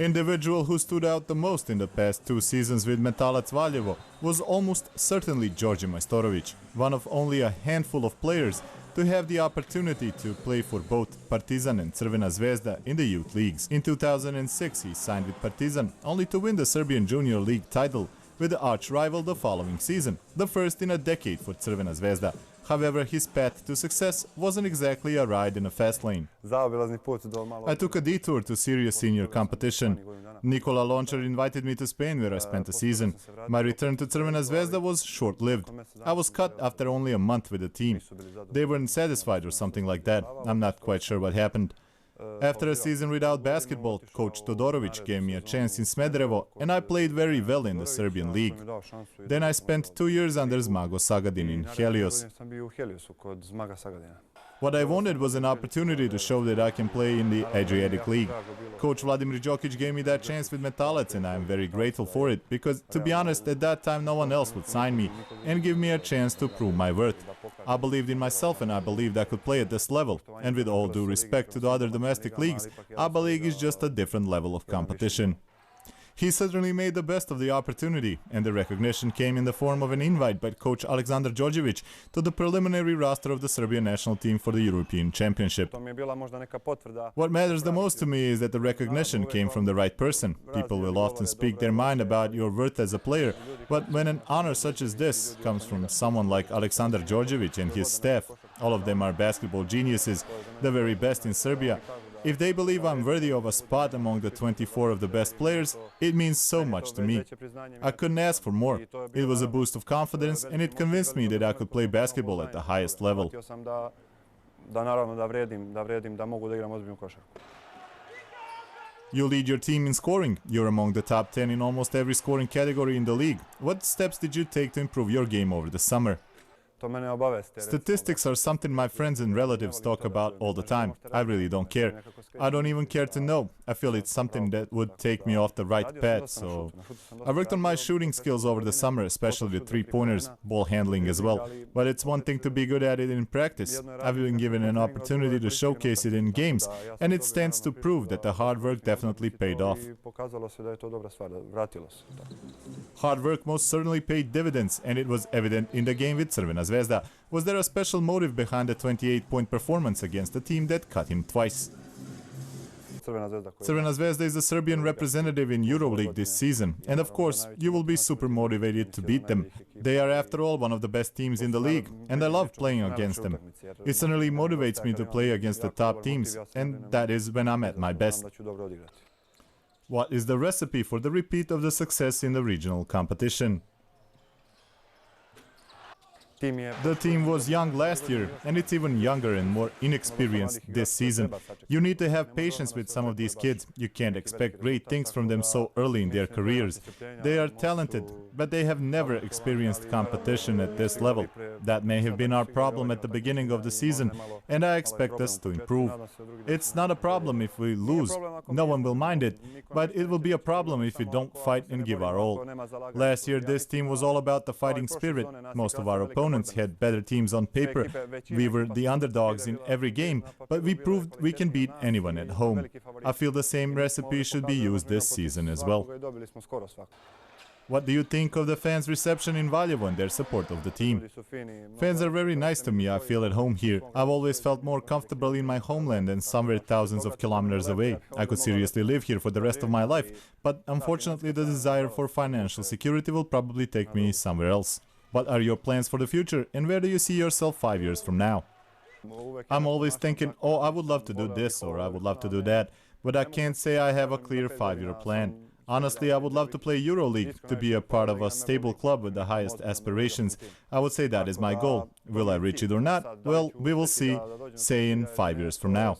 Individual who stood out the most in the past 2 seasons with Metalac Valjevo was almost certainly Đorđe Majstorović, one of only a handful of players to have the opportunity to play for both Partizan and Crvena Zvezda in the youth leagues. In 2006 he signed with Partizan, only to win the Serbian Junior League title with the arch-rival the following season, the first in a decade for Crvena Zvezda. However, his path to success wasn't exactly a ride in a fast lane. I took a detour to serious senior competition. Nikola Lončar invited me to Spain, where I spent a season. My return to Crvena Zvezda was short-lived. I was cut after only a month with the team. They weren't satisfied or something like that. I'm not quite sure what happened. After a season without basketball, coach Todorović gave me a chance in Smederevo, and I played very well in the Serbian league. Then I spent 2 years under Zmago Sagadin in Helios. What I wanted was an opportunity to show that I can play in the Adriatic League. Coach Vladimir Đokić gave me that chance with Metalac, and I am very grateful for it, because, to be honest, at that time no one else would sign me and give me a chance to prove my worth. I believed in myself and I believed I could play at this level, and with all due respect to the other domestic leagues, ABA League is just a different level of competition. He certainly made the best of the opportunity, and the recognition came in the form of an invite by coach Aleksandar Đorđević to the preliminary roster of the Serbian national team for the European Championship. What matters the most to me is that the recognition came from the right person. People will often speak their mind about your worth as a player, but when an honor such as this comes from someone like Aleksandar Đorđević and his staff, all of them are basketball geniuses, the very best in Serbia, if they believe I'm worthy of a spot among the 24 of the best players, it means so much to me. I couldn't ask for more. It was a boost of confidence, and it convinced me that I could play basketball at the highest level. You lead your team in scoring. You're among the top 10 in almost every scoring category in the league. What steps did you take to improve your game over the summer? Statistics are something my friends and relatives talk about all the time. I really don't care. I don't even care to know. I feel it's something that would take me off the right path, so... I worked on my shooting skills over the summer, especially the three-pointers, ball handling as well. But it's one thing to be good at it in practice. I've been given an opportunity to showcase it in games, and it stands to prove that the hard work definitely paid off. Hard work most certainly paid dividends, and it was evident in the game with Crvena Zvezda. Was there a special motive behind the 28-point performance against a team that cut him twice? Crvena Zvezda is the Serbian representative in EuroLeague this season, and of course, you will be super motivated to beat them. They are, after all, one of the best teams in the league, and I love playing against them. It certainly motivates me to play against the top teams, and that is when I'm at my best. What is the recipe for the repeat of the success in the regional competition? The team was young last year, and it's even younger and more inexperienced this season. You need to have patience with some of these kids. You can't expect great things from them so early in their careers. They are talented, but they have never experienced competition at this level. That may have been our problem at the beginning of the season, and I expect us to improve. It's not a problem if we lose. No one will mind it, but it will be a problem if we don't fight and give our all. Last year, this team was all about the fighting spirit. Most of our opponents had better teams on paper. We were the underdogs in every game, but we proved we can beat anyone at home. I feel the same recipe should be used this season as well. What do you think of the fans' reception in Valjevo and their support of the team? Fans are very nice to me. I feel at home here. I've always felt more comfortable in my homeland than somewhere thousands of kilometers away. I could seriously live here for the rest of my life, but unfortunately the desire for financial security will probably take me somewhere else. What are your plans for the future, and where do you see yourself 5 years from now? I'm always thinking, oh, I would love to do this or I would love to do that, but I can't say I have a clear 5-year plan. Honestly, I would love to play EuroLeague, to be a part of a stable club with the highest aspirations. I would say that is my goal. Will I reach it or not? Well, we will see, say in 5 years from now.